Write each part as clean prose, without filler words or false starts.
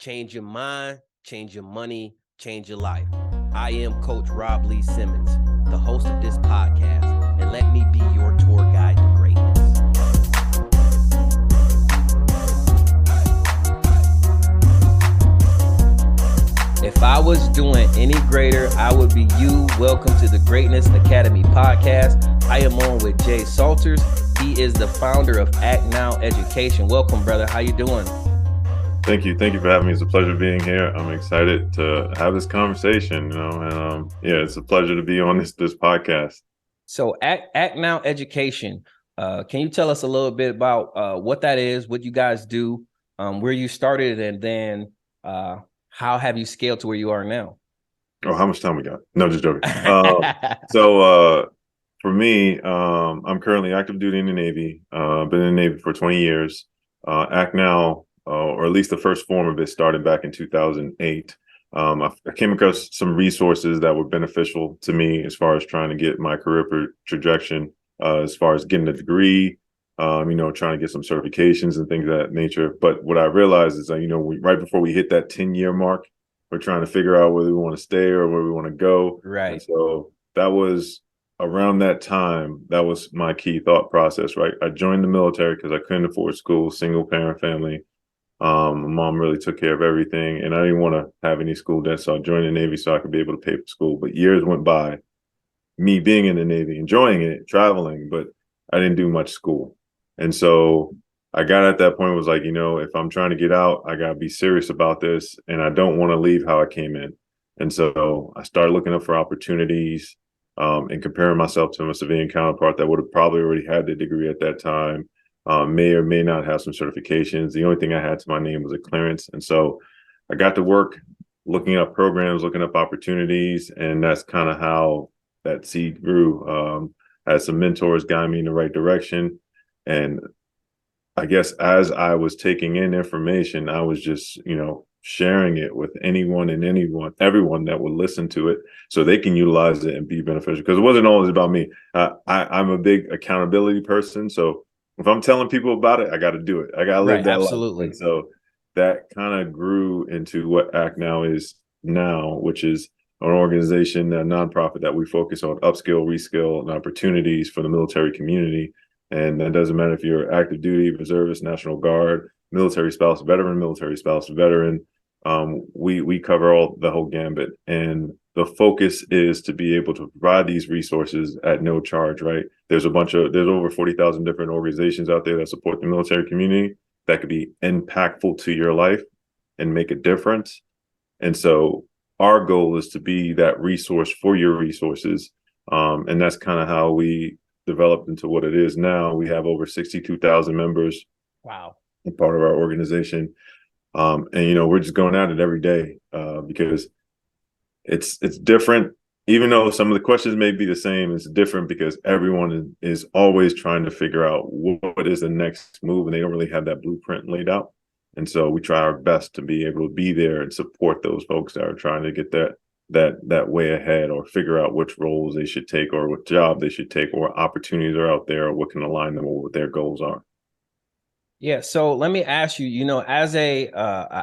change your mind, change your money, change your life. I am Coach Rob Lee Simmons, the host of this podcast, and let me be your tour guide to greatness. If I was doing any greater, I would be you. Welcome to the Greatness Academy podcast. I am on with Jay Salters. He is the founder of Act Now Education. Welcome, brother. How you doing? Thank you. Thank you for having me. It's a pleasure being here. I'm excited to have this conversation, and it's a pleasure to be on this podcast. So Act Now Education, can you tell us a little bit about what that is, what you guys do, where you started, and then how have you scaled to where you are now? Oh, how much time we got? No, just joking. So for me, I'm currently active duty in the Navy. Been in the Navy for 20 years. Act Now, or at least the first form of it, started back in 2008. I came across some resources that were beneficial to me as far as trying to get my career trajectory, as far as getting a degree, trying to get some certifications and things of that nature. But what I realized is that, right before we hit that 10-year mark, we're trying to figure out whether we want to stay or where we want to go. Right. And so that was around that time. That was my key thought process, right? I joined the military because I couldn't afford school, single parent family. My mom really took care of everything, and I didn't want to have any school debt, so I joined the Navy so I could be able to pay for school. But years went by, me being in the Navy, enjoying it, traveling, but I didn't do much school. And so I got at that point, was like, if I'm trying to get out, I got to be serious about this, and I don't want to leave how I came in. And so I started looking up for opportunities and comparing myself to my civilian counterpart that would have probably already had the degree at that time. May or may not have some certifications. The only thing I had to my name was a clearance. And so I got to work looking up programs, looking up opportunities, and that's kind of how that seed grew. I had some mentors guide me in the right direction. And I guess as I was taking in information, I was just, sharing it with everyone that would listen to it so they can utilize it and be beneficial. Because it wasn't always about me. I'm a big accountability person. So if I'm telling people about it, I got to do it. I got to live that absolutely. life. And so that kind of grew into what Act Now is now, which is an organization, a nonprofit that we focus on upskill, reskill, and opportunities for the military community. And that doesn't matter if you're active duty, reservist, National Guard, military spouse, veteran. We cover the whole gambit. And the focus is to be able to provide these resources at no charge, right? There's over 40,000 different organizations out there that support the military community that could be impactful to your life and make a difference. And so our goal is to be that resource for your resources. And that's kind of how we developed into what it is now. We have over 62,000 members. Wow. Part of our organization. And we're just going at it every day because it's different. Even though some of the questions may be the same, it's different because everyone is always trying to figure out what is the next move, and they don't really have that blueprint laid out. And so we try our best to be able to be there and support those folks that are trying to get that way ahead, or figure out which roles they should take, or what job they should take, or opportunities are out there, or what can align them with what their goals are. Yeah. So let me ask you, as a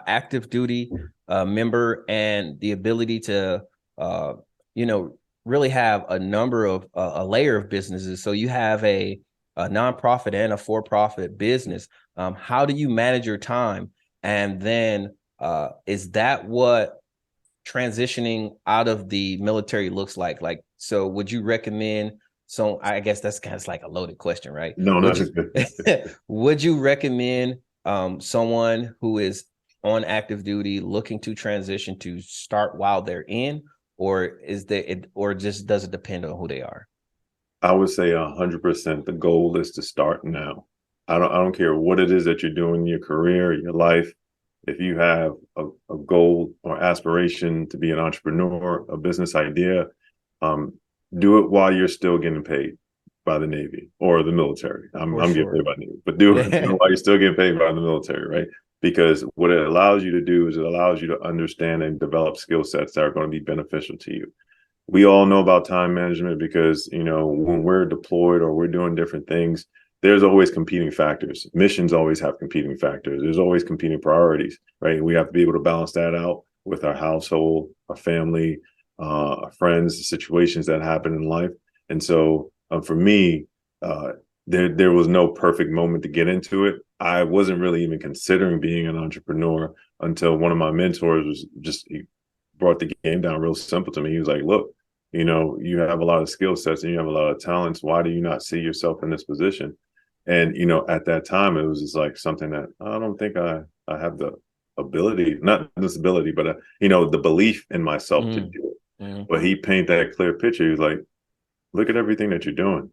active duty member, and the ability to, really have a number of a layer of businesses. So you have a nonprofit and a for-profit business. How do you manage your time? And then is that what transitioning out of the military looks like? So would you recommend? So I guess that's kind of like a loaded question, right? No, would you recommend someone who is on active duty looking to transition to start while they're in, or just does it depend on who they are? I would say 100%. The goal is to start now. I don't care what it is that you're doing in your career, your life. If you have a goal or aspiration to be an entrepreneur, a business idea, do it while you're still getting paid by the Navy or the military. I'm getting paid by the Navy, but do it while you're still getting paid by the military, right? Because what it allows you to do is it allows you to understand and develop skill sets that are going to be beneficial to you. We all know about time management because, when we're deployed or we're doing different things, there's always competing factors. Missions always have competing factors. There's always competing priorities, right? We have to be able to balance that out with our household, our family, our friends, the situations that happen in life. And so for me, there was no perfect moment to get into it. I wasn't really even considering being an entrepreneur until one of my mentors was just, he brought the game down real simple to me. He was like, look, you know, you have a lot of skill sets and you have a lot of talents. Why do you not see yourself in this position? And, you know, at that time, it was just like something that I don't think I have the ability, not this ability, but, you know, the belief in myself to do it. But he painted that clear picture. He was like, look at everything that you're doing.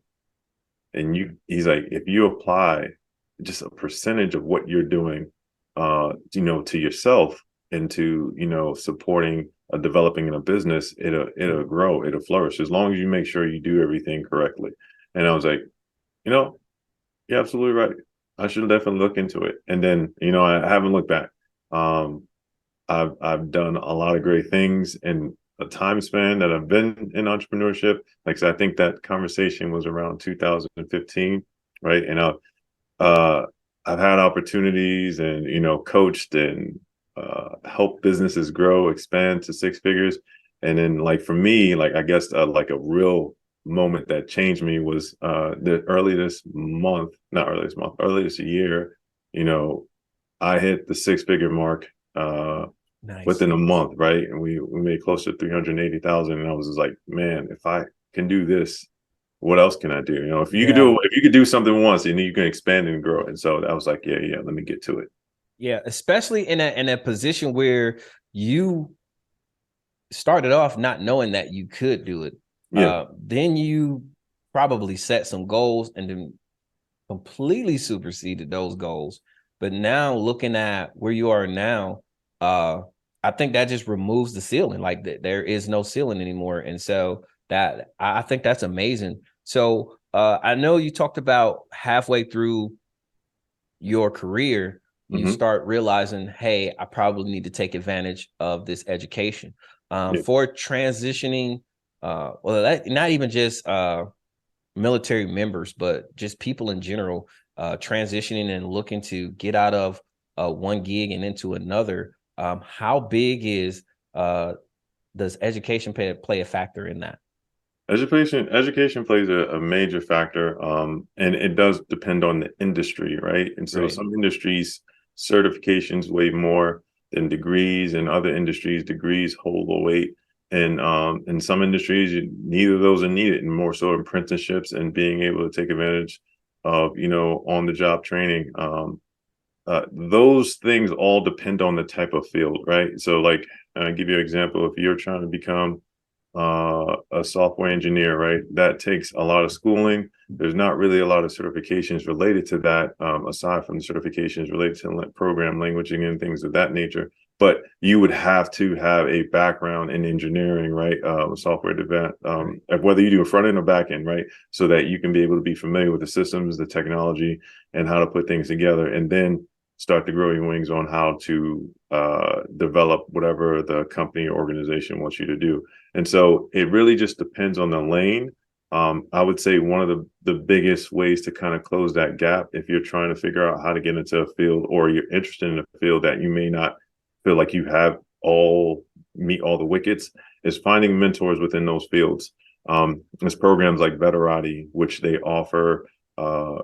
And he's like, if you apply just a percentage of what you're doing, you know, to yourself into, you know, supporting developing in a business, it'll grow, it'll flourish as long as you make sure you do everything correctly. And I was like, you know, you're absolutely right. I should definitely look into it. And then, you know, I haven't looked back. I've done a lot of great things in a time span that I've been in entrepreneurship. Like I said, I think that conversation was around 2015, right? And I've had opportunities and, you know, coached and helped businesses grow, expand to six figures. And then like for me, like I guess like a real moment that changed me was early this year, you know, I hit the six-figure mark Nice. within a month, right? And we made close to 380,000. And I was just like, man, if I can do this, what else can I do? You know, if you could do something once, and you can expand and grow. And so I was like, yeah, let me get to it. Yeah, especially in a position where you started off not knowing that you could do it. Yeah. Then you probably set some goals and then completely superseded those goals. But now looking at where you are now, I think that just removes the ceiling. Like there is no ceiling anymore. And so that I think that's amazing. So I know you talked about halfway through your career, you start realizing, hey, I probably need to take advantage of this education for transitioning. Not even just military members, but just people in general, transitioning and looking to get out of one gig and into another. How big does education play a factor in that? Education plays a major factor, and it does depend on the industry, right? And so Right. some industries certifications weigh more than degrees, and other industries degrees hold the weight. And in some industries, neither of those are needed, and more so apprenticeships and being able to take advantage of, you know, on the job training. Those things all depend on the type of field, right? So like, I'll give you an example. If you're trying to become a software engineer, right? That takes a lot of schooling. There's not really a lot of certifications related to that, aside from the certifications related to program languaging and things of that nature. But you would have to have a background in engineering, right? Software development, whether you do a front end or back end, right? So that you can be able to be familiar with the systems, the technology, and how to put things together. And then start to grow your wings on how to develop whatever the company or organization wants you to do. And so it really just depends on the lane. I would say one of the biggest ways to kind of close that gap, if you're trying to figure out how to get into a field or you're interested in a field that you may not feel like you have meet all the wickets, is finding mentors within those fields. There's programs like Veterati, which they offer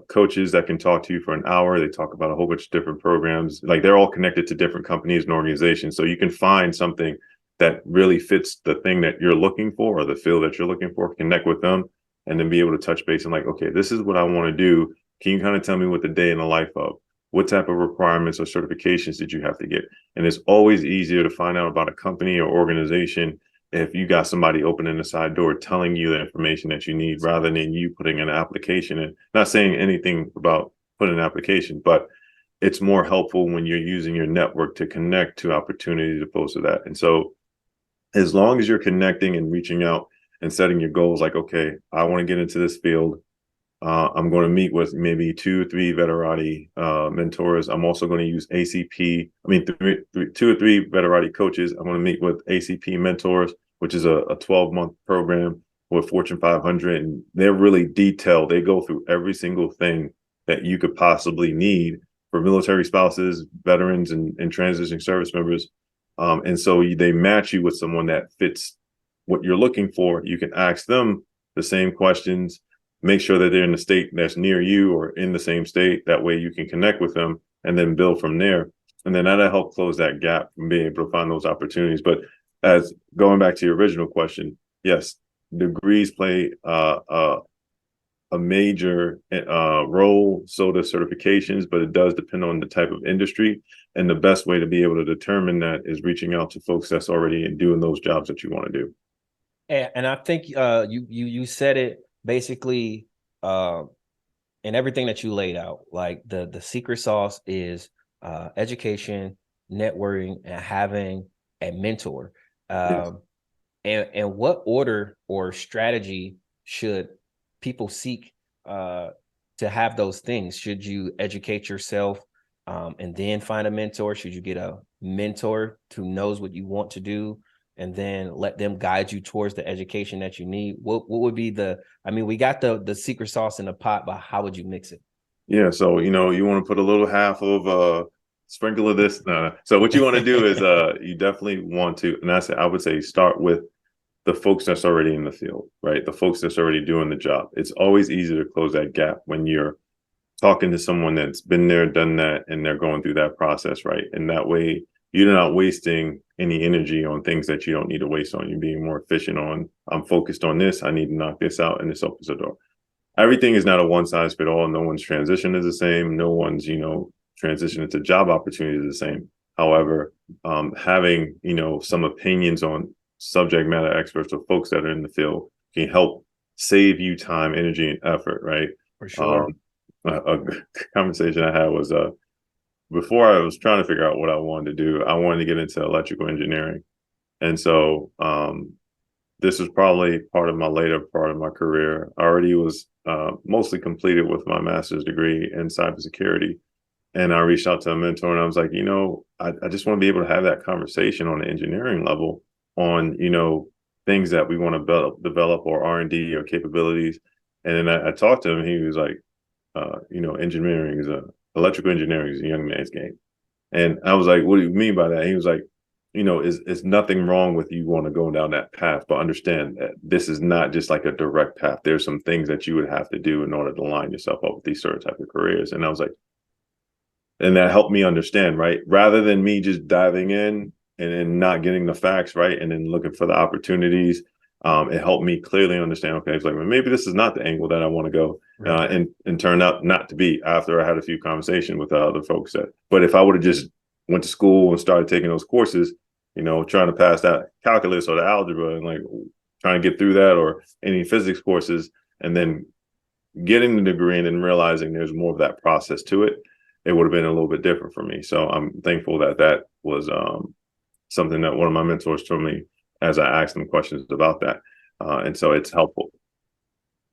coaches that can talk to you for an hour. They talk about a whole bunch of different programs. Like they're all connected to different companies and organizations. So you can find something that really fits the thing that you're looking for or the field that you're looking for, connect with them, and then be able to touch base and like, okay, this is what I want to do. Can you kind of tell me what the day in the life of? What type of requirements or certifications did you have to get? And it's always easier to find out about a company or organization if you got somebody opening the side door telling you the information that you need rather than you putting an application in. Not saying anything about putting an application, but it's more helpful when you're using your network to connect to opportunities opposed to that. And so as long as you're connecting and reaching out and setting your goals, like, okay, I want to get into this field. I'm going to meet with maybe 2 or 3 Veterati mentors. I'm also going to use ACP. I mean, 2 or 3 Veterati coaches. I'm going to meet with ACP mentors, which is a 12-month program with Fortune 500. And they're really detailed. They go through every single thing that you could possibly need for military spouses, veterans, and transitioning service members. And so they match you with someone that fits what you're looking for. You can ask them the same questions, make sure that they're in the state that's near you or in the same state. That way you can connect with them and then build from there. And then that'll help close that gap from being able to find those opportunities. But as going back to your original question, yes, degrees play a major role, so do certifications, but it does depend on the type of industry. And the best way to be able to determine that is reaching out to folks that's already doing those jobs that you want to do. And I think you said it basically in everything that you laid out. Like the secret sauce is education, networking, and having a mentor. Yes. And what order or strategy should people seek to have those things? Should you educate yourself and then find a mentor? Should you get a mentor who knows what you want to do and then let them guide you towards the education that you need? What would be we got the secret sauce in the pot, but how would you mix it? Yeah. So, you want to put a little half of sprinkle of this. No. So what you want to do is you definitely want to, and I would say start with the folks that's already in the field, right? The folks that's already doing the job. It's always easy to close that gap when you're talking to someone that's been there, done that, and they're going through that process, right? And that way you're not wasting any energy on things that you don't need to waste on. You're being more efficient on, I'm focused on this, I need to knock this out, and this opens the door. Everything is not a one size fit all. No one's transition is the same. No one's, transition into job opportunities is the same. However, having, some opinions on subject matter experts or folks that are in the field can help save you time, energy, and effort, right? For sure. A conversation I had was before I was trying to figure out what I wanted to do, I wanted to get into electrical engineering. And so this was probably part of my later part of my career. I already was mostly completed with my master's degree in cybersecurity. And I reached out to a mentor and I was like, I just want to be able to have that conversation on the engineering level on, things that we want to develop or R&D or capabilities. And then I talked to him and he was like, electrical engineering is a young man's game. And I was like, what do you mean by that? He was like, is nothing wrong with you want to go down that path, but understand that this is not just like a direct path. There's some things that you would have to do in order to line yourself up with these certain type of careers. And I was like, and that helped me understand, right? Rather than me just diving in and then not getting the facts right and then looking for the opportunities, it helped me clearly understand, okay, it's like, well, maybe this is not the angle that I want to go. Right. And turned out not to be after I had a few conversations with other folks but if I would have just went to school and started taking those courses, trying to pass that calculus or the algebra and like trying to get through that or any physics courses and then getting the degree and then realizing there's more of that process to it, it would have been a little bit different for me. So I'm thankful that was something that one of my mentors told me as I asked them questions about that. And so it's helpful.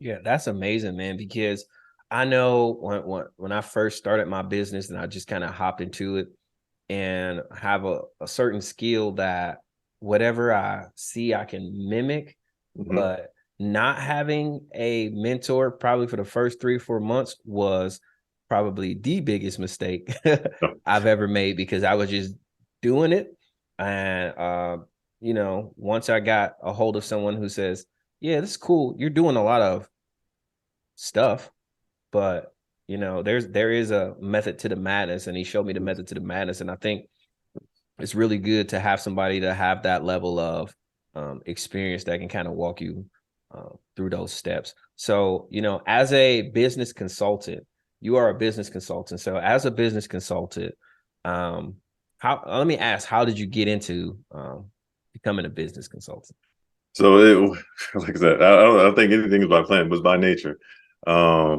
Yeah, that's amazing, man, because I know when I first started my business and I just kind of hopped into it and have a certain skill that whatever I see I can mimic, Mm-hmm. but not having a mentor probably for the first 3 or 4 months was probably the biggest mistake I've ever made because I was just doing it. And once I got a hold of someone who says, yeah, this is cool. You're doing a lot of stuff, but there is a method to the madness, and he showed me the method to the madness. And I think it's really good to have somebody to have that level of experience that can kind of walk you through those steps. So, as a business consultant, you are a business consultant. So as a business consultant, let me ask, how did you get into becoming a business consultant? So like I said, I don't think anything is by plan, it was by nature. I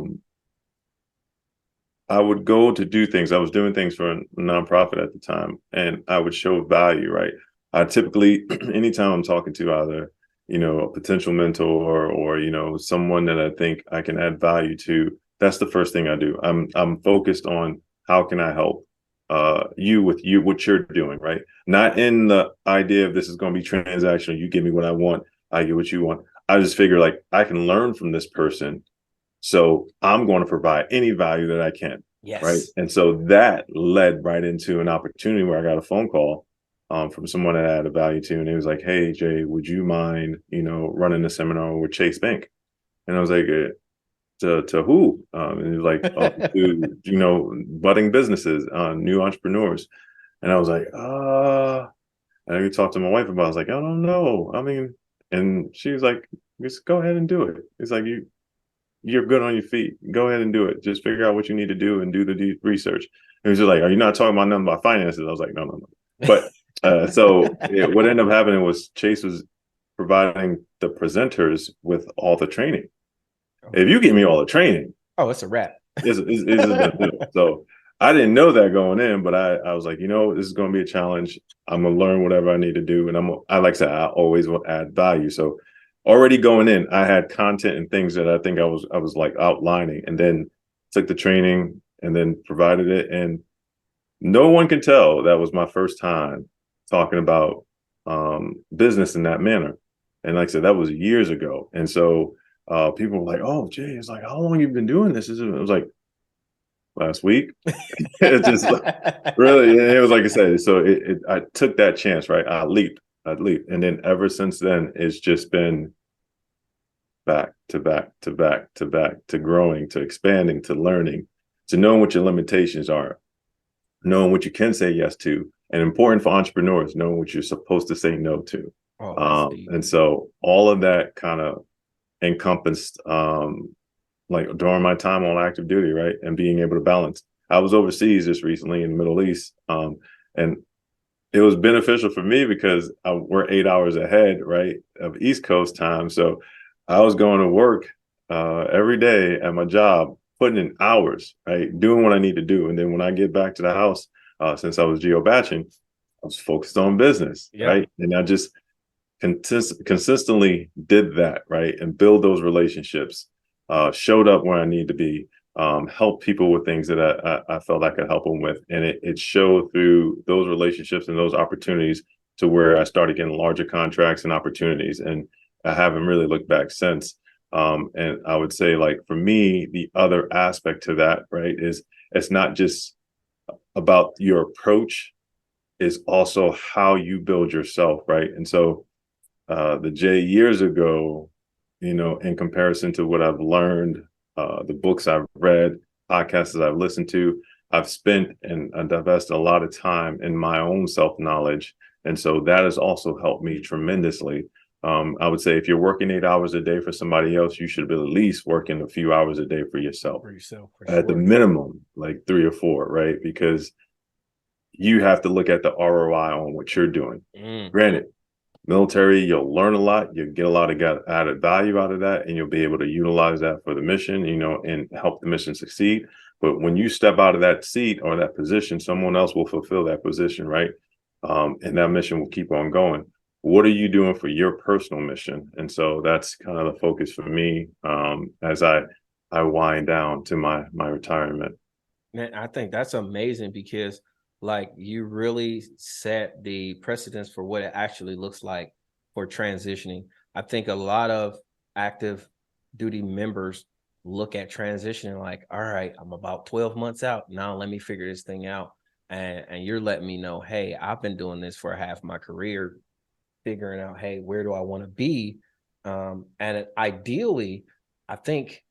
would go to do things. I was doing things for a nonprofit at the time, and I would show value, right? I typically, anytime I'm talking to either, a potential mentor or, someone that I think I can add value to, that's the first thing I do. I'm focused on how can I help you with what you're doing, right? Not in the idea of this is going to be transactional. You give me what I want, I get what you want. I just figure like I can learn from this person So I'm going to provide any value that I can. Right. Yes. And so that led right into an opportunity where I got a phone call from someone that I had a value to. And he was like, "Hey, Jay, would you mind, running a seminar with Chase Bank?" And I was like, to who? And he was like, "Oh, to, budding businesses, new entrepreneurs." And I was like, and I talked to my wife about it. I was like, "I don't know. I mean," and she was like, "Just go ahead and do it." It's like, you're good on your feet. Go ahead and do it. Just figure out what you need to do and do the research. And he was like, "Are you not talking about nothing about finances?" I was like, "No, no, no." But what ended up happening was Chase was providing the presenters with all the training. If you give me all the training, Oh, it's a wrap. it's a done deal. So I didn't know that going in, but I was like, this is going to be a challenge. I'm gonna learn whatever I need to do, and I like I said, I always want to add value. So already going in, I had content and things that I think I was like outlining, and then took the training and then provided it, and no one can tell that was my first time talking about business in that manner. And like I said, that was years ago, and so people were like, "Oh, Jay, it's like, how long have you been doing this?" It was like last week. It's just really, it was like I said. So I took that chance, right? I leaped, and then ever since then, it's just been back to back to back to back to growing, to expanding, to learning, to knowing what your limitations are, knowing what you can say yes to, and important for entrepreneurs, knowing what you're supposed to say no to. Oh, that's deep. And so all of that kind of encompassed like during my time on active duty, right? And being able to balance. I was overseas just recently in the Middle East. And it was beneficial for me because we're 8 hours ahead, right, of East Coast time. So I was going to work every day at my job, putting in hours, right, doing what I need to do. And then when I get back to the house, since I was geo batching, I was focused on business, Yeah. right? And I just consistently did that, right, and build those relationships. Showed up where I need to be, help people with things that I felt I could help them with, and it showed through those relationships and those opportunities to where I started getting larger contracts and opportunities, and I haven't really looked back since. And I would say, like, for me, the other aspect to that, right, is it's not just about your approach, is also how you build yourself, right? And so the Jay years ago, in comparison to what I've learned, the books I've read, podcasts that I've listened to, I've spent and invested a lot of time in my own self-knowledge. And so that has also helped me tremendously. I would say if you're working 8 hours a day for somebody else, you should be at least working a few hours a day for yourself. For yourself, for At the sure. minimum, like 3 or 4, right? Because you have to look at the ROI on what you're doing. Granted, military, you'll learn a lot, you'll get a lot of added value out of that, and you'll be able to utilize that for the mission, and help the mission succeed. But when you step out of that seat or that position, someone else will fulfill that position, right? And that mission will keep on going. What are you doing for your personal mission? And so that's kind of the focus for me, as I wind down to my retirement. Man, I think that's amazing because like you really set the precedence for what it actually looks like for transitioning. I think a lot of active duty members look at transitioning like, all right, I'm about 12 months out. Now let me figure this thing out. And you're letting me know, hey, I've been doing this for half my career, figuring out, hey, where do I want to be? And ideally, I think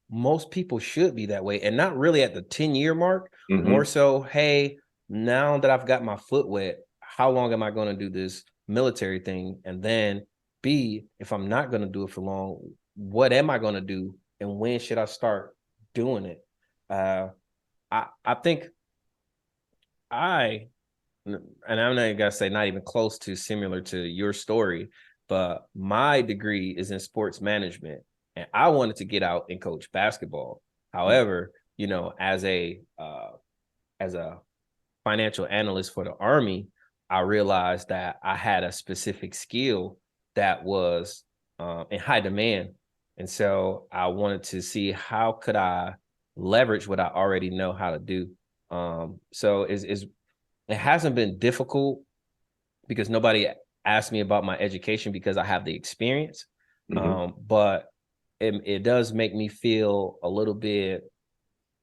most people should be that way and not really at the 10-year mark, more Mm-hmm. so, hey, now that I've got my foot wet, how long am I going to do this military thing? And then B, if I'm not going to do it for long, what am I going to do? And when should I start doing it? I think I and I'm not gonna say not even close to similar to your story, but my degree is in sports management, and I wanted to get out and coach basketball. However, as a financial analyst for the Army, I realized that I had a specific skill that was in high demand, and so I wanted to see how could I leverage what I already know how to do. So is it hasn't been difficult because nobody asked me about my education because I have the experience. Mm-hmm. But it does make me feel a little bit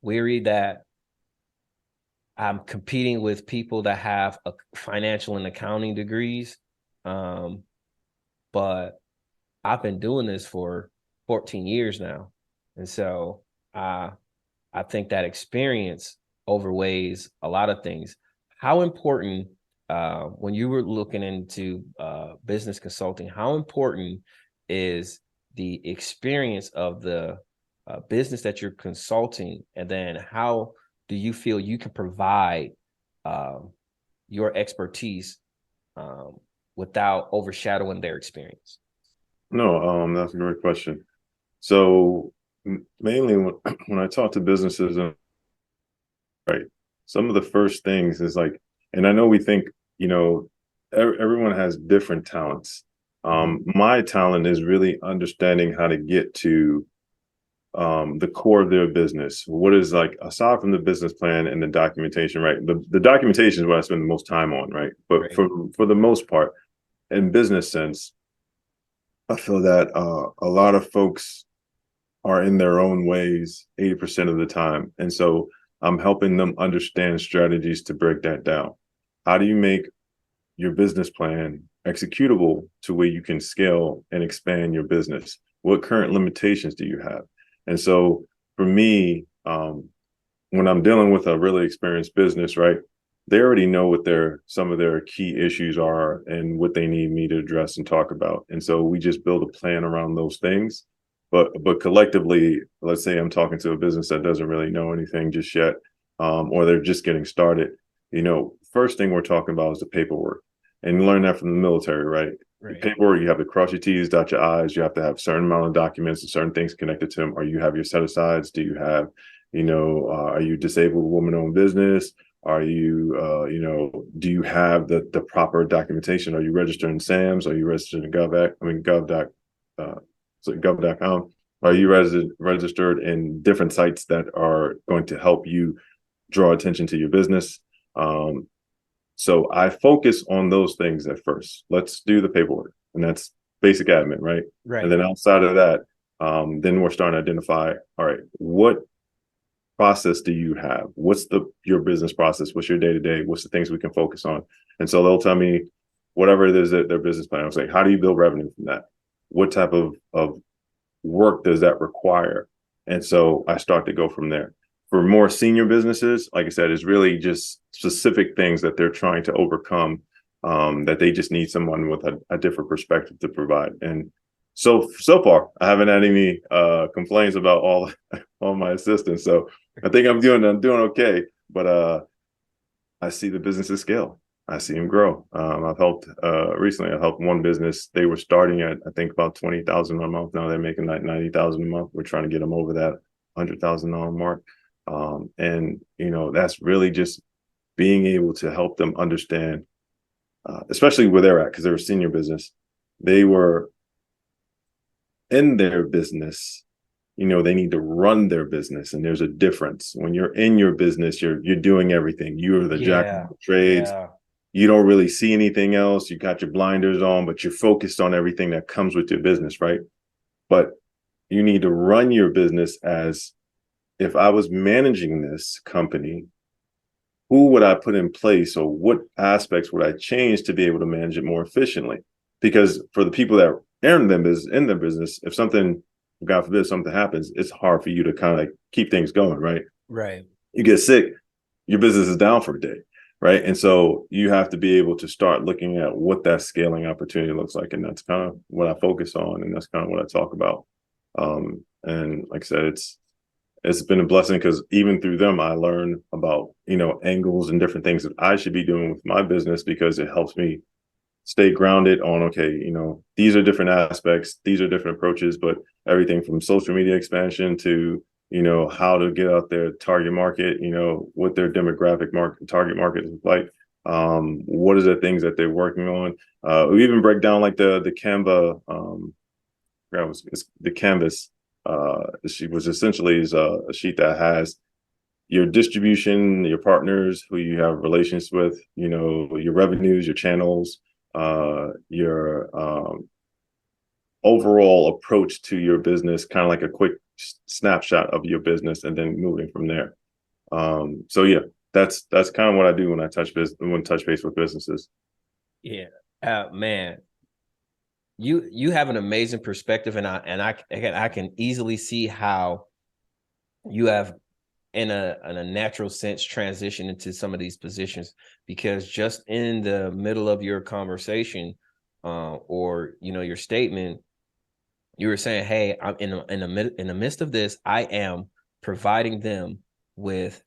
weary that I'm competing with people that have a financial and accounting degrees. Um, but I've been doing this for 14 years now. And so uh, I think that experience overweighs a lot of things. How important, when you were looking into business consulting, how important is the experience of the business that you're consulting? And then how do you feel you can provide um, your expertise um, without overshadowing their experience? No, that's a great question. So mainly when I talk to businesses, right, some of the first things is like, and I know we think, you know, everyone has different talents. My talent is really understanding how to get to the core of their business. What is, like, aside from the business plan and the documentation, right? The documentation is what I spend the most time on, right? But Right. for the most part, in business sense, I feel that a lot of folks are in their own ways 80% of the time. And so I'm helping them understand strategies to break that down. How do you make your business plan executable to where you can scale and expand your business? What current limitations do you have? And so for me, when I'm dealing with a really experienced business, right, they already know what some of their key issues are and what they need me to address and talk about. And so we just build a plan around those things. But collectively, let's say I'm talking to a business that doesn't really know anything just yet, or they're just getting started. First thing we're talking about is the paperwork, and you learn that from the military, right? The Right. paperwork, you have to cross your T's, dot your I's. You have to have a certain amount of documents and certain things connected to them. Or you have your set asides. Do you have, are you disabled, woman-owned business? Are you, do you have the proper documentation? Are you registered in SAMS? Are you registered in gov.com? Are you registered in different sites that are going to help you draw attention to your business? So I focus on those things at first. Let's do the paperwork, and that's basic admin, right? And Right. then outside of that, then we're starting to identify, all right, what process do you have? What's your business process? What's your day to day? What's the things we can focus on? And so they'll tell me whatever it is that their business plan. I was like, how do you build revenue from that? What type of work does that require? And so I start to go from there. For more senior businesses, like I said, it's really just specific things that they're trying to overcome, that they just need someone with a different perspective to provide. And so far, I haven't had any complaints about all my assistants. So I think I'm doing okay. But I see the businesses scale. I see them grow. I've helped recently. I helped one business. They were starting at, I think, about 20,000 a month. Now they're making like 90,000 a month. We're trying to get them over that $100,000 mark. And that's really just being able to help them understand, especially where they're at, because they're a senior business. They were in their business. They need to run their business, and there's a difference. When you're in your business, you're doing everything. You're the jack of Yeah. all trades. Yeah. You don't really see anything else. You got your blinders on, but you're focused on everything that comes with your business, right? But you need to run your business as if I was managing this company, who would I put in place, or what aspects would I change to be able to manage it more efficiently? Because for the people that are in their business, if something, God forbid, something happens, it's hard for you to kind of like keep things going, right? Right. You get sick, your business is down for a day, right? And so you have to be able to start looking at what that scaling opportunity looks like. And that's kind of what I focus on. And that's kind of what I talk about. And like I said, it's been a blessing, because even through them, I learn about, angles and different things that I should be doing with my business, because it helps me stay grounded on, okay, these are different aspects, these are different approaches, but everything from social media expansion to, how to get out there, target market, what their target market is like. What are the things that they're working on? We even break down like the Canva, it's the canvas. She was essentially is a sheet that has your distribution, your partners who you have relations with, your revenues, your channels, your overall approach to your business, kind of like a quick snapshot of your business, and then moving from there. So yeah, that's kind of what I do when I touch base with businesses. Yeah, man, you have an amazing perspective, and I can easily see how you have in a natural sense transition into some of these positions, because just in the middle of your conversation, or your statement, you were saying, hey, I'm in the midst of this, I am providing them with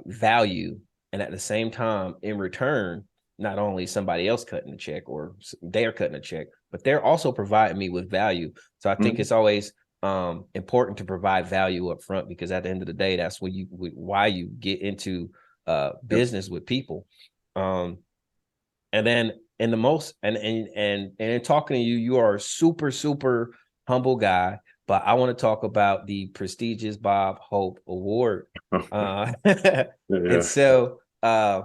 value, and at the same time, in return, not only somebody else cutting a check or they're cutting a check, but they're also providing me with value. So I think it's always important to provide value up front, because at the end of the day, that's why you get into business with people. And then in the most and in talking to you, you are a super, super humble guy. But I want to talk about the prestigious Bob Hope Award. And so I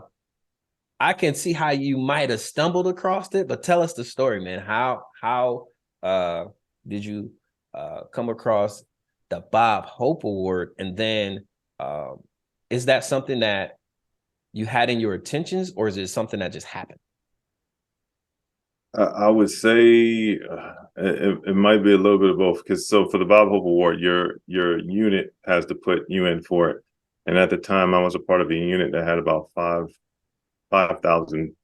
can see how you might have stumbled across it, but tell us the story, man. How did you come across the Bob Hope Award? And then is that something that you had in your intentions, or is it something that just happened? I would say it might be a little bit of both, because so for the Bob Hope Award, your unit has to put you in for it. And at the time, I was a part of a unit that had about 5,000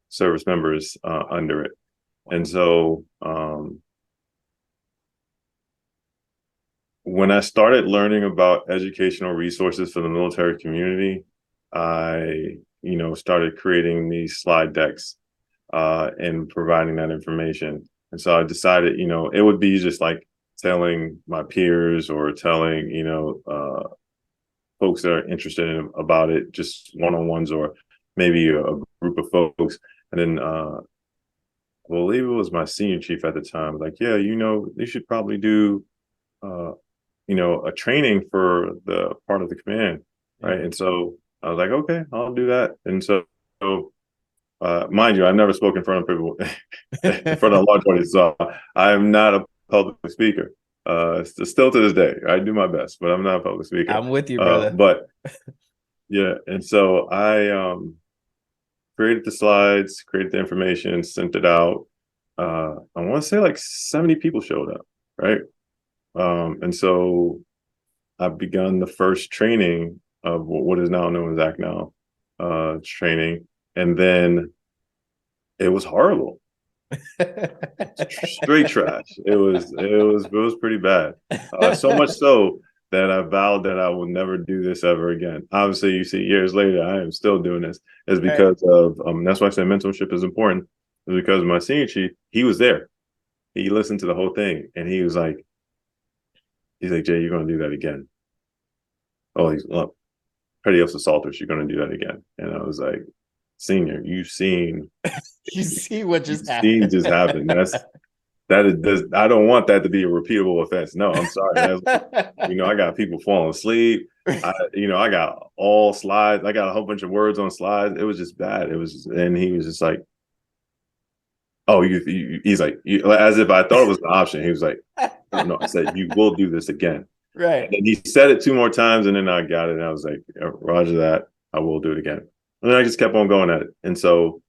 service members under it. And so when I started learning about educational resources for the military community, I started creating these slide decks and providing that information. And so I decided, it would be just like telling my peers or telling, folks that are interested about it, just one-on-ones, or maybe a group of folks. And then I believe it was my senior chief at the time, like, yeah, you should probably do, a training for the part of the command. Right. And so I was like, okay, I'll do that. And so mind you, I've never spoken in front of people, in front of a large audience, so I am not a public speaker. Still to this day, I do my best, but I'm not a public speaker. I'm with you, brother. But yeah, and so I created the slides, created the information, sent it out. I want to say like 70 people showed up, right? And so I've begun the first training of what is now known as Act Now training. And then it was horrible. Straight trash. It was pretty bad. So much so that I vowed that I will never do this ever again. Obviously, you see, years later, I am still doing this. It's because of that's why I say mentorship is important. It's because my senior chief, he was there. He listened to the whole thing, and he's like, Jay, you're going to do that again. Oh, petty assaulters, you're going to do that again. And I was like, senior, you've seen you see what just happened. That is I don't want that to be a repeatable offense. No, I'm sorry. I got people falling asleep. I got all slides. I got a whole bunch of words on slides. It was just bad. And he was just like, oh, he's like, as if I thought it was an option. He was like, no, I said, you will do this again. Right. And he said it 2 more times, and then I got it. And I was like, Roger that. I will do it again. And then I just kept on going at it. And so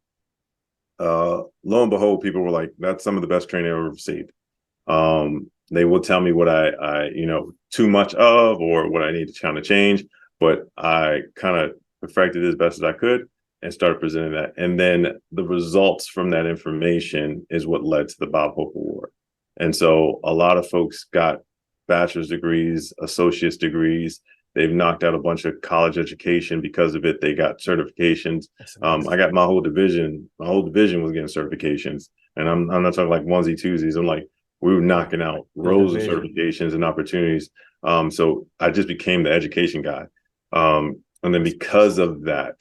lo and behold, people were like, that's some of the best training I ever received. They will tell me what I too much of, or what I need to kind of change, but I kind of perfected it as best as I could and started presenting that. And then the results from that information is what led to the Bob Hope Award. And so a lot of folks got bachelor's degrees, associate's degrees. They've knocked out a bunch of college education because of it. They got certifications. I got my whole division. My whole division was getting certifications, and I'm not talking like onesie twosies. I'm like, we were knocking out rows of certifications and opportunities. So I just became the education guy, and then because of that,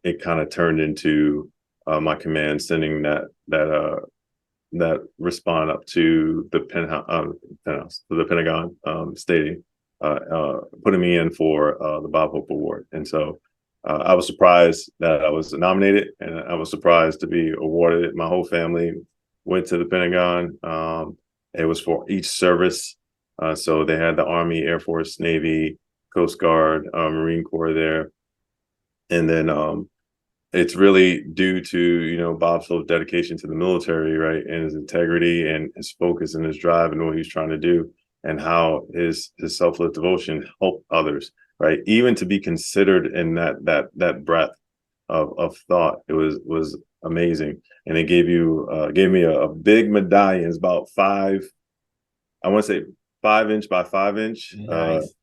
it kind of turned into my command sending that respond up to the penthouse, to the Pentagon, stating, putting me in for the Bob Hope Award. And so I was surprised that I was nominated, and I was surprised to be awarded it. My whole family went to the Pentagon. It was for each service. So they had the Army, Air Force, Navy, Coast Guard, Marine Corps there. And then it's really due to, Bob's whole dedication to the military, right? And his integrity and his focus and his drive and what he's trying to do, and how his selfless devotion helped others, right? Even to be considered in that breadth of thought, it was amazing. And it gave me a big medallion. It's about I want to say 5 inch by 5 inch. Nice.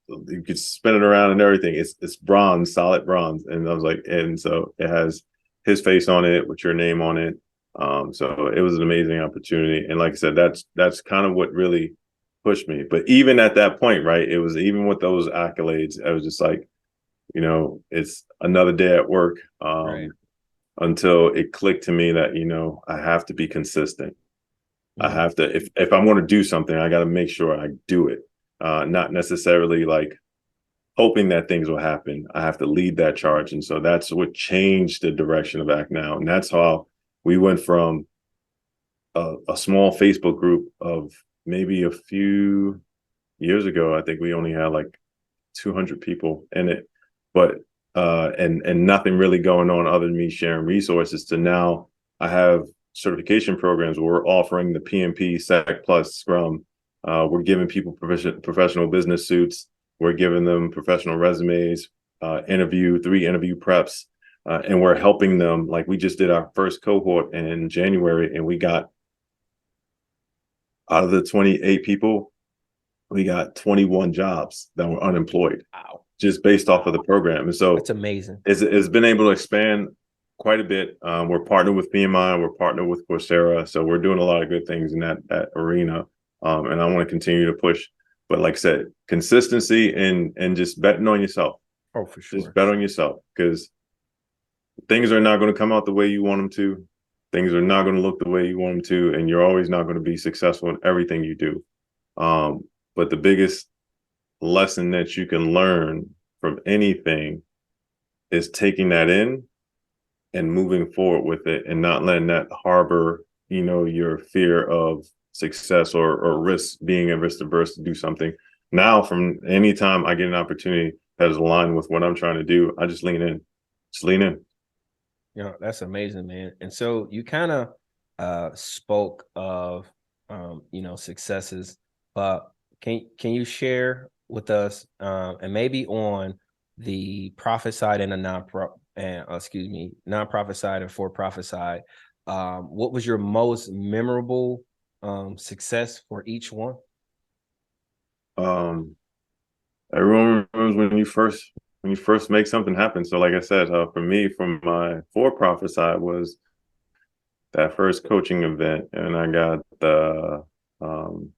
You could spin it around and everything. It's bronze, solid bronze. And I was like, and so it has his face on it with your name on it. So it was an amazing opportunity. And like I said, that's kind of what really pushed me. But even at that point, right, it was even with those accolades, I was just like, it's another day at work. Right. Until it clicked to me that, I have to be consistent. I Mm. have to, if I want to do something, I got to make sure I do it. Not necessarily like hoping that things will happen. I have to lead that charge. And so that's what changed the direction of Act Now. And that's how we went from a small Facebook group of maybe a few years ago. I think we only had like 200 people in it, but and nothing really going on other than me sharing resources, to now I have certification programs where we're offering the PMP, SEC Plus, Scrum. We're giving people professional business suits. We're giving them professional resumes, 3 interview preps, and we're helping them. Like, we just did our first cohort in January, and we got, out of the 28 people, we got 21 jobs that were unemployed, Wow. just based off of the program. And so That's amazing. it's been able to expand quite a bit. We're partnered with PMI, we're partnered with Coursera, so we're doing a lot of good things in that arena. And I want to continue to push. But like I said, consistency and just betting on yourself. Oh, for Just sure. bet on yourself, because things are not going to come out the way you want them to. Things are not going to look the way you want them to, and you're always not going to be successful in everything you do. But the biggest lesson that you can learn from anything is taking that in and moving forward with it, and not letting that harbor, your fear of success or risk, being a risk averse to do something. Now, from any time I get an opportunity that is aligned with what I'm trying to do, I just lean in. Just lean in. That's amazing, man. And so you kind of spoke of successes, but can you share with us, and maybe on the profit side and the nonprofit side and for-profit side, what was your most memorable success for each one? Um, Everyone remembers when you first make something happen. So, like I said, for me, from my for-profit side, was that first coaching event, and I got um,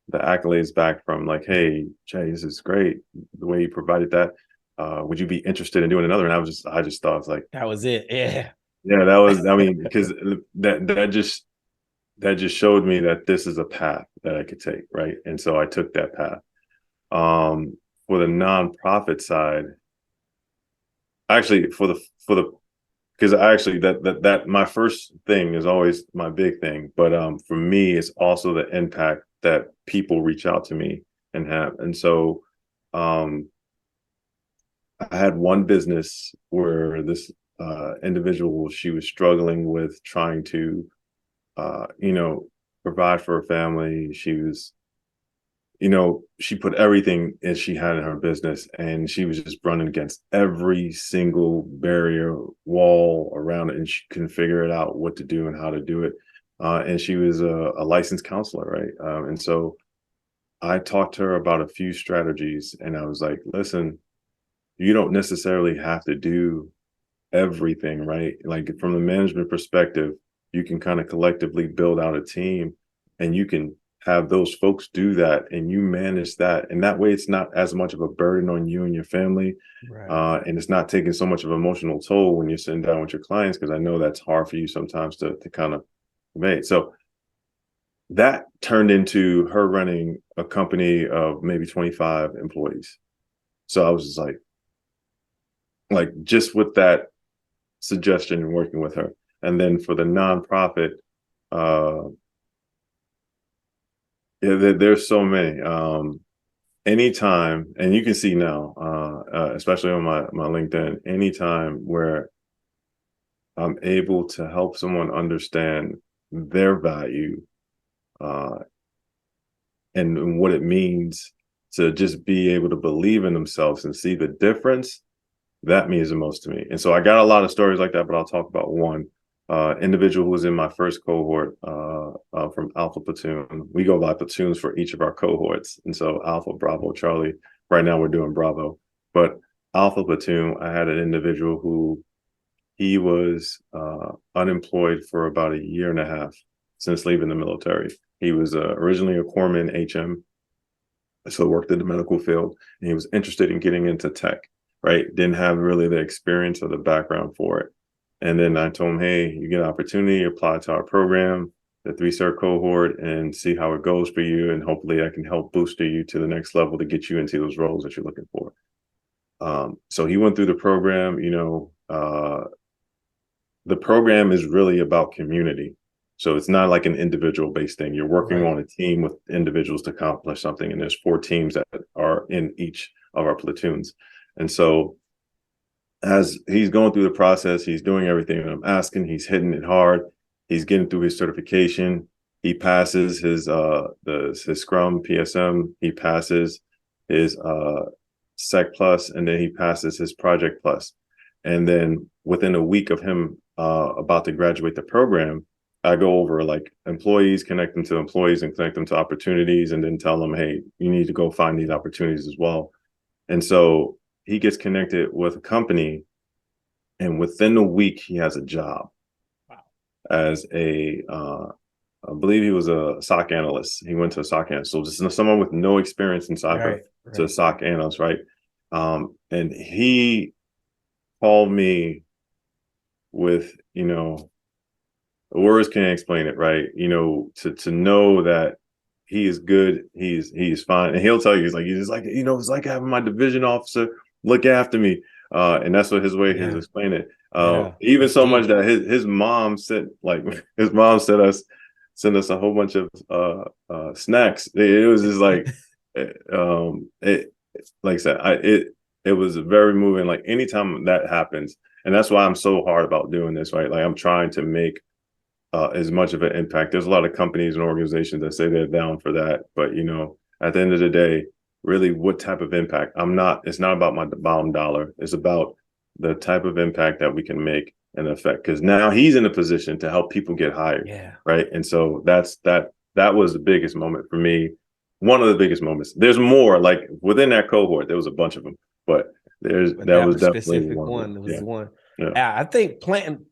the accolades back from, like, hey, Jay, this is great, the way you provided that. Would you be interested in doing another? And I just thought, I was like, That was it. Yeah. yeah, that was, I mean, because that just showed me that this is a path that I could take, right? And so I took that path. For the nonprofit side, actually, for the because I actually, that my first thing is always my big thing, but for me, it's also the impact that people reach out to me and have. And so um I had one business where this individual, she was struggling with trying to provide for her family. She put everything that she had in her business, and she was just running against every single barrier wall around it, and she couldn't figure it out what to do and how to do it. And she was a licensed counselor, right? And so I talked to her about a few strategies, and I was like, listen, you don't necessarily have to do everything, right? Like, from the management perspective, you can kind of collectively build out a team, and you can have those folks do that, and you manage that. And that way, it's not as much of a burden on you and your family. Right. And it's not taking so much of an emotional toll when you're sitting down with your clients, because I know that's hard for you sometimes to kind of convey. So that turned into her running a company of maybe 25 employees. So I was just like just with that suggestion and working with her. And then for the nonprofit, Uh, yeah, there's so many. Anytime, and you can see now, especially on my LinkedIn, anytime where I'm able to help someone understand their value, uh, and what it means to just be able to believe in themselves and see the difference, that means the most to me. And so I got a lot of stories like that, but I'll talk about one individual who was in my first cohort from Alpha Platoon. We go by platoons for each of our cohorts. And so Alpha, Bravo, Charlie. Right now we're doing Bravo. But Alpha Platoon, I had an individual who he was unemployed for about a year and a half since leaving the military. He was originally a corpsman HM, so worked in the medical field, and he was interested in getting into tech, right? Didn't have really the experience or the background for it. And then I told him, hey, you get an opportunity, apply to our program, the 3-cert cohort, and see how it goes for you. And hopefully I can help booster you to the next level to get you into those roles that you're looking for. So he went through the program. The program is really about community. So it's not like an individual based thing. You're working Right. on a team with individuals to accomplish something. And there's 4 teams that are in each of our platoons. And so as he's going through the process, he's doing everything that I'm asking, he's hitting it hard, he's getting through his certification, he passes his Scrum PSM, he passes his Sec Plus, and then he passes his Project Plus. And then within a week of him about to graduate the program, I go over like employees, connect them to employees and connect them to opportunities, and then tell them, hey, you need to go find these opportunities as well. And so he gets connected with a company, and within a week, he has a job as I believe he was a SOC analyst. He went to a SOC analyst. So just someone with no experience in cyber to a SOC analyst, right? And he called me with, words can't explain it, right? To know that he is good, he's fine, and he'll tell you, he's like, it's like having my division officer look after me, and that's what his way he's explaining it. Even so much that his mom sent sent us a whole bunch of snacks. It was just like, it like I said, it was very moving. Like anytime that happens, and that's why I'm so hard about doing this, right? Like I'm trying to make as much of an impact. There's a lot of companies and organizations that say they're down for that, but at the end of the day, really, what type of impact? It's not about my bottom dollar. It's about the type of impact that we can make and affect. Because now he's in a position to help people get hired, right? And so that was the biggest moment for me. One of the biggest moments. There's more. Like within that cohort, there was a bunch of them, but that was definitely one. It was one. Yeah. I think planting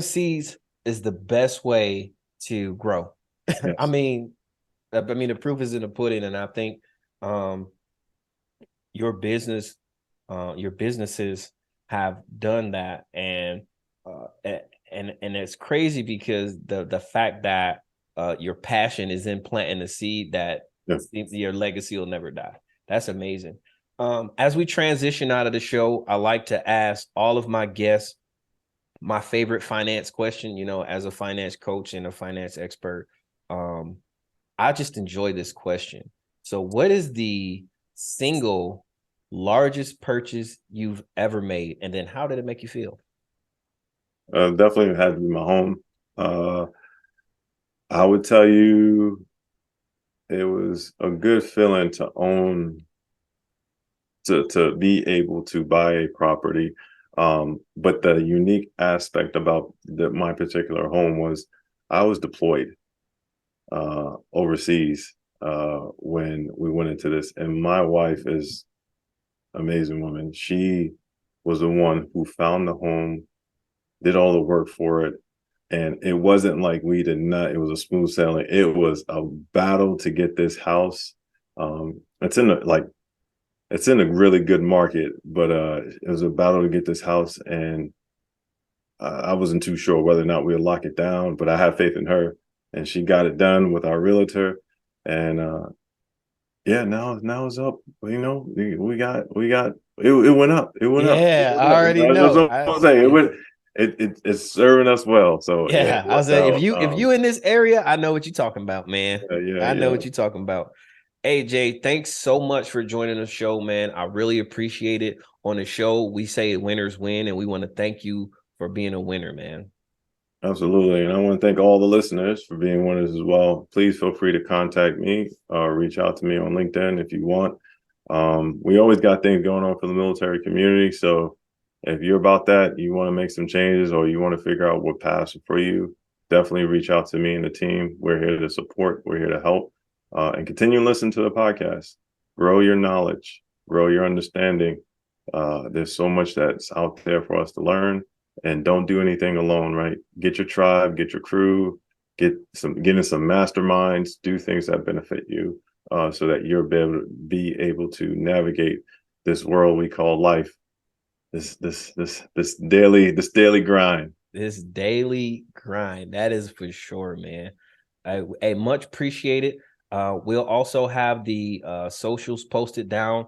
seeds is the best way to grow. Yes. I mean, the proof is in the pudding, and I think your businesses have done that, and it's crazy because the fact that your passion is in planting a seed that your legacy will never die. That's amazing. As we transition out of the show, I like to ask all of my guests my favorite finance question. As a finance coach and a finance expert, I just enjoy this question. So what is the single largest purchase you've ever made? And then how did it make you feel? Definitely had to be my home. I would tell you it was a good feeling to own, to be able to buy a property. But the unique aspect about my particular home was I was deployed overseas when we went into this, and my wife is an amazing woman. She was the one who found the home, did all the work for it, and it wasn't like it was a smooth sailing. It was a battle to get this house. It's in a really good market, but it was a battle to get this house, and I wasn't too sure whether or not we'd lock it down, but I had faith in her, and she got it done with our realtor, and now it's up. We got it went up. It went up. I already know. That's what I'm saying. it's serving us well. So yeah, it Yeah, I worked said out. if you in this area, I know what you're talking about, man. I know Yeah. what you're talking about. Hey Jay, thanks so much for joining the show, man. I really appreciate it. On the show, we say winners win, and we want to thank you for being a winner, man. Absolutely. And I want to thank all the listeners for being winners as well. Please feel free to contact me or reach out to me on LinkedIn if you want. We always got things going on for the military community. So if you're about that, you want to make some changes or you want to figure out what paths are for you, definitely reach out to me and the team. We're here to support, we're here to help, and continue to listen to the podcast. Grow your knowledge, grow your understanding. There's so much that's out there for us to learn, and don't do anything alone, right? Get your tribe, get your crew, get in some masterminds, do things that benefit you, so that you'll be able to navigate this world we call life, this daily grind. This daily grind, that is for sure, man. I much appreciate it. We'll also have the socials posted down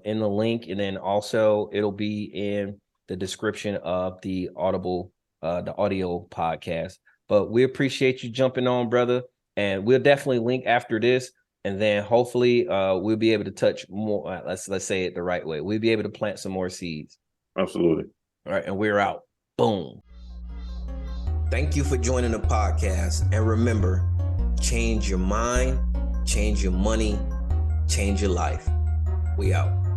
in the link, and then also it'll be in the description of the the audio podcast. But we appreciate you jumping on, brother, and we'll definitely link after this, and then hopefully we'll be able to touch more. Let's say it the right way. We'll be able to plant some more seeds. Absolutely. All right, and we're out. Boom. Thank you for joining the podcast. And remember, change your mind, change your money, change your life. We out.